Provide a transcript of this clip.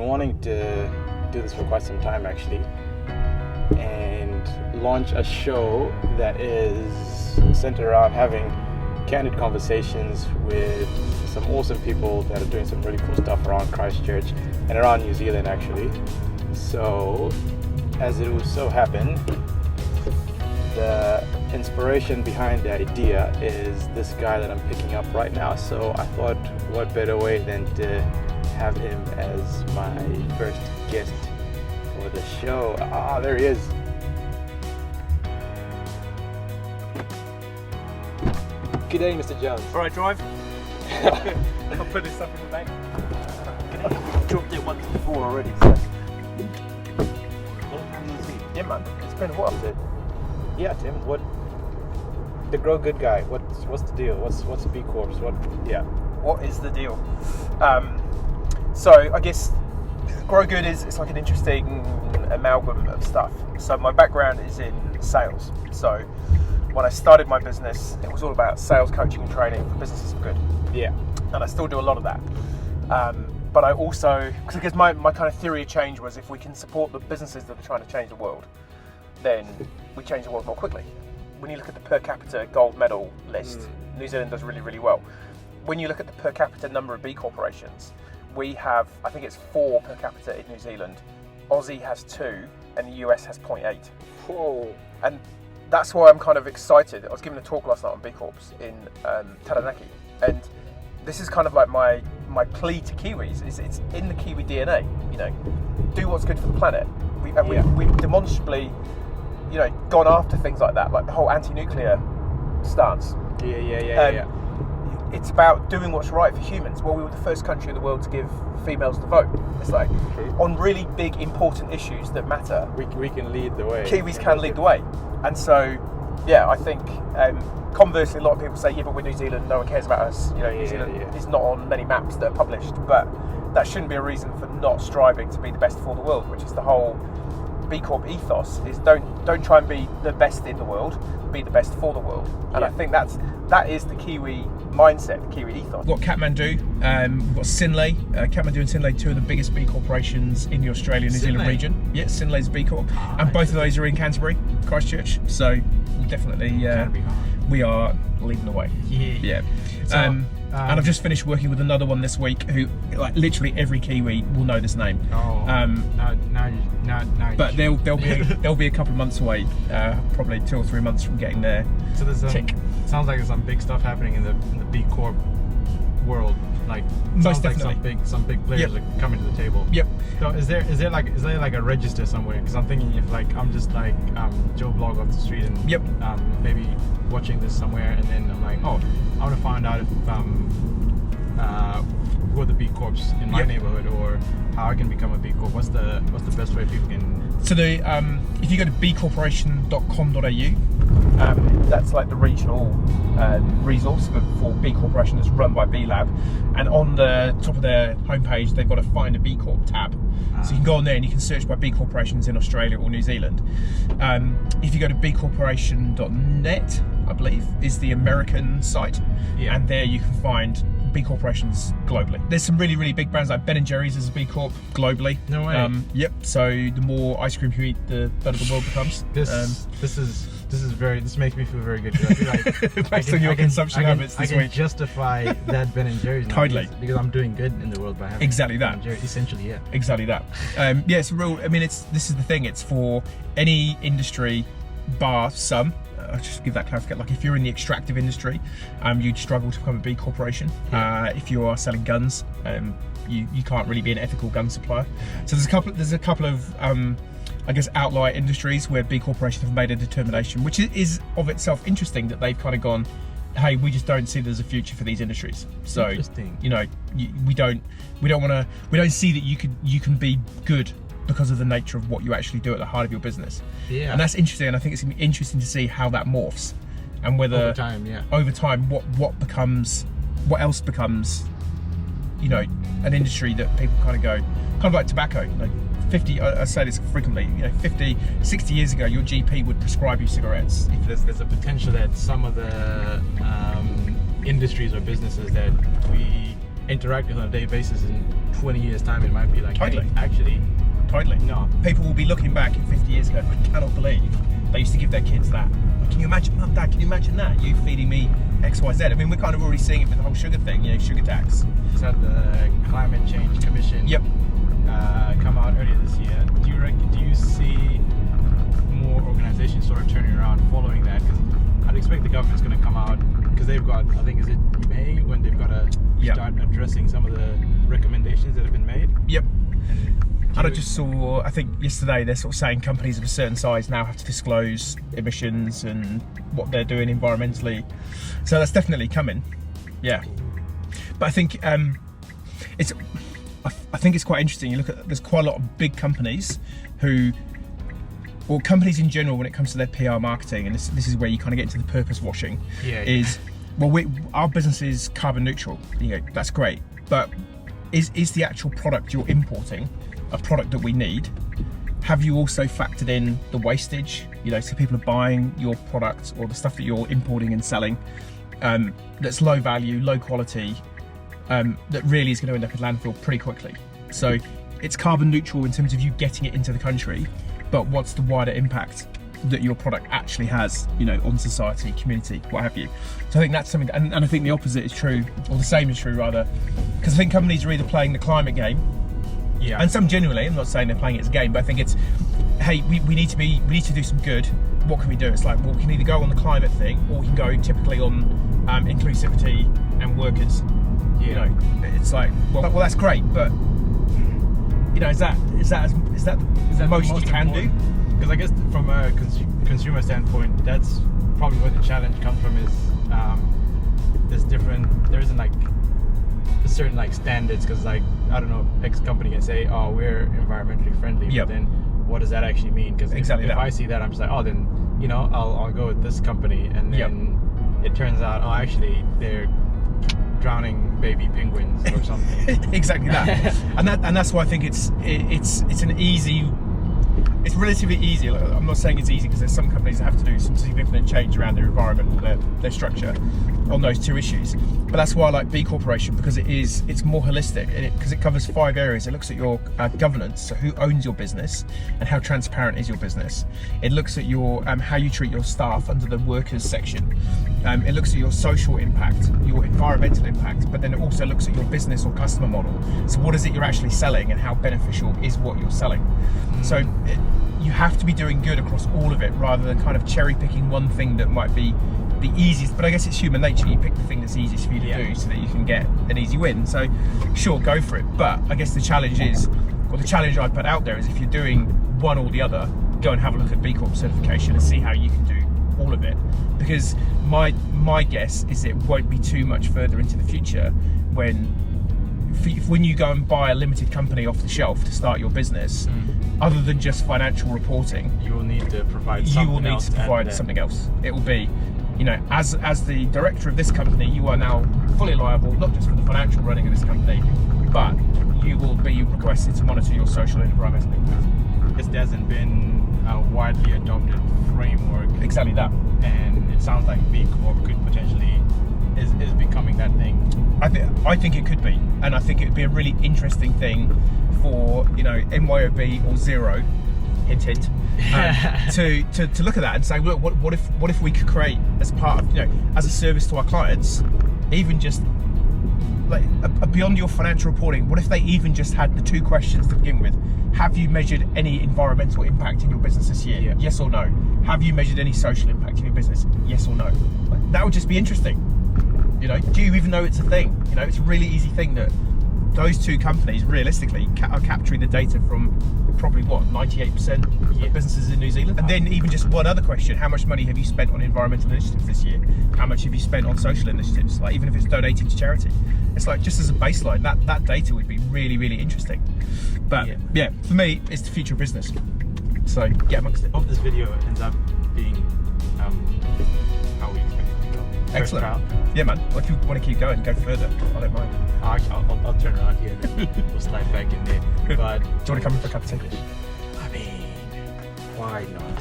Wanting to do this for quite some time actually, and launch a show that is centered around having candid conversations with some awesome people that are doing some really cool stuff around Christchurch and around New Zealand actually. So as it will so happen, the inspiration behind the idea is this guy that I'm picking up right now. So I thought, what better way than to have him as my first guest for the show. There he is. Good day, Mr. Jones. All right, drive. I'll put this up in the back. Dropped it once before already. So. Yeah, man. It's been a while. Yeah, Tim. What? The Grow Good guy. What's the deal? What's B Corps? What is the deal? So I guess Grow Good it's like an interesting amalgam of stuff. So my background is in sales. So when I started my business, it was all about sales coaching and training for businesses for good. Yeah. And I still do a lot of that. But I also, because my kind of theory of change was if we can support the businesses that are trying to change the world, then we change the world more quickly. When you look at the per capita gold medal list, New Zealand does really, really well. When you look at the per capita number of B corporations, we have, I think it's 4 per capita in New Zealand. Aussie has 2 and the US has 0.8. Whoa. And that's why I'm kind of excited. I was giving a talk last night on B Corps in Taranaki. And this is kind of like my plea to Kiwis, is it's in the Kiwi DNA, do what's good for the planet. We've demonstrably, gone after things like that, like the whole anti-nuclear stance. Yeah. It's about doing what's right for humans. Well, we were the first country in the world to give females the vote. It's like, on really big, important issues that matter, we can lead the way. Kiwis can lead the way. And so, I think, conversely, a lot of people say, but we're New Zealand, no one cares about us. New Zealand is not on many maps that are published, but that shouldn't be a reason for not striving to be the best for the world, which is the whole B Corp ethos, is don't try and be the best in the world, be the best for the world. And I think that is the Kiwi mindset, the Kiwi ethos. We've got Kathmandu, we've got Sinlay. Kathmandu and Sinlay, 2 of the biggest B corporations in the Australia-New Zealand region. Yeah, Sinlay's B Corp. And both of those are in Canterbury, Christchurch. So we'll definitely, we are leading the way. Yeah. And I've just finished working with another one this week who, like, literally every Kiwi will know this name. But they'll be a couple of months away, probably 2 or 3 months from getting their tick. Sounds like there's some big stuff happening in the B Corp world. Like, most definitely, like some big players are coming to the table. Yep. So is there like a register somewhere? Because I'm thinking if like I'm just like Joe Blog off the street and maybe watching this somewhere, and then I'm like, I want to find out if who are the B Corps in my neighborhood, or how I can become a B Corp. What's the best way people can? So if you go to bcorporation.com.au, that's like the regional resource for B Corporation that's run by B Lab, and on the top of their homepage they've got a Find a B Corp tab, so you can go on there and you can search by B corporations in Australia or New Zealand. If you go to bcorporation.net, I believe is the American site, and there you can find B corporations globally. There's some really, really big brands like Ben & Jerry's is a B Corp globally. No way. So the more ice cream you eat, the better the world becomes. This makes me feel very good. I feel like based on your consumption habits this week. I can justify that Ben & Jerry's totally, because I'm doing good in the world by having exactly that. Ben & Jerry's, essentially, exactly that. It's real. I mean, this is the thing. It's for any industry, bar some. I'll just give that clarification. Like, if you're in the extractive industry, you'd struggle to become a B corporation. If you are selling guns, you can't really be an ethical gun supplier. So there's a couple of I guess outlier industries where B corporations have made a determination, which is of itself interesting, that they've kind of gone, hey, we just don't see there's a future for these industries. So we don't see that you can be good because of the nature of what you actually do at the heart of your business. And that's interesting, and I think it's going to be interesting to see how that morphs, and whether over time what else becomes an industry that people kind of like tobacco. 50, I say this frequently, 50, 60 years ago, your GP would prescribe you cigarettes. If there's a potential that some of the industries or businesses that we interact with on a daily basis, in 20 years time it might be like, Totally. hey, actually, Totally. no. People will be looking back in 50 years ago, I cannot believe they used to give their kids that. Can you imagine, Mum, Dad, can you imagine that? You feeding me X, Y, Z. I mean, we're kind of already seeing it with the whole sugar thing, sugar tax. It's had the Climate Change Commission Yep. come out earlier this year. Do you see more organizations sort of turning around following that? Because I'd expect the government's going to come out, because they've got, I think, is it May, when they've got to start addressing some of the recommendations that have been made? Yep. And I you- just saw, I think yesterday, they're sort of saying companies of a certain size now have to disclose emissions and what they're doing environmentally. So that's definitely coming. Yeah. But I think I think it's quite interesting. You look at, there's quite a lot of big companies who, or companies in general, when it comes to their PR marketing, and this is where you kind of get into the purpose washing. Yeah. Is, well, our business is carbon neutral. That's great, but is the actual product you're importing a product that we need? Have you also factored in the wastage? So people are buying your product or the stuff that you're importing and selling that's low value, low quality, that really is going to end up in landfill pretty quickly. So it's carbon neutral in terms of you getting it into the country, but what's the wider impact that your product actually has, on society, community, what have you. So I think that's something, and I think the opposite is true, or the same is true rather, because I think companies are either playing the climate game, and some genuinely, I'm not saying they're playing it as a game, but I think it's, hey, we need to do some good. What can we do? It's like, well, we can either go on the climate thing, or we can go typically on inclusivity and workers. It's like, well, that's great, but is that the most you can do? Because I guess from a consumer standpoint, that's probably where the challenge comes from. Is there isn't like a certain like standards, because like, I don't know, X company can say, oh, we're environmentally friendly, Yep. but then what does that actually mean? Because Exactly if that. I see that, I'm just like, oh, then I'll go with this company, and then it turns out, oh, actually they're drowning baby penguins or something. Exactly that. and that's why I think it's relatively easy. Like, I'm not saying it's easy, because there's some companies that have to do some significant change around their environment, their structure on those two issues. But that's why I like B Corporation, because it's more holistic, because it covers 5 areas. It looks at your governance, so who owns your business and how transparent is your business. It looks at your how you treat your staff under the workers section. It looks at your social impact, your environmental impact, but then it also looks at your business or customer model. So what is it you're actually selling, and how beneficial is what you're selling? So you have to be doing good across all of it, rather than kind of cherry picking one thing that might be the easiest. But I guess it's human nature. You pick the thing that's easiest for you to do, so that you can get an easy win. So sure, go for it. But I guess the challenge I put out there is, if you're doing one or the other, go and have a look at B Corp certification and see how you can do all of it. Because my guess is it won't be too much further into the future when you go and buy a limited company off the shelf to start your business, other than just financial reporting, You will need to provide something else. It will be, as the director of this company, you are now fully liable, not just for the financial running of this company, but you will be requested to monitor your social and environmental impact. This hasn't been a widely adopted framework, Exactly that. and it sounds like B Corp could potentially is becoming that thing. I think it could be, and I think it would be a really interesting thing for MYOB or Zero, hint hint, to look at that and say, look, what if we could create, as part of as a service to our clients, even just like beyond your financial reporting, what if they even just had the 2 questions to begin with? Have you measured any environmental impact in your business this year? Yeah. Yes or no? Have you measured any social impact in your business? Yes or no? Like, that would just be interesting. Do you even know it's a thing? It's a really easy thing that those 2 companies realistically are capturing the data from probably 98% of businesses in New Zealand. And then even just one other question: how much money have you spent on environmental initiatives this year? How much have you spent on social initiatives? Like, even if it's donating to charity, it's like, just as a baseline, that data would be really, really interesting. But yeah, for me, it's the future of business. So get amongst it. Hope this video ends up being how we expect it to go. First Excellent. trial. Yeah, man. Well, if you want to keep going, go further. I don't mind. I'll turn around here and then we'll slide back in there. But Do you want to come in for a cup of tea? I mean, why not?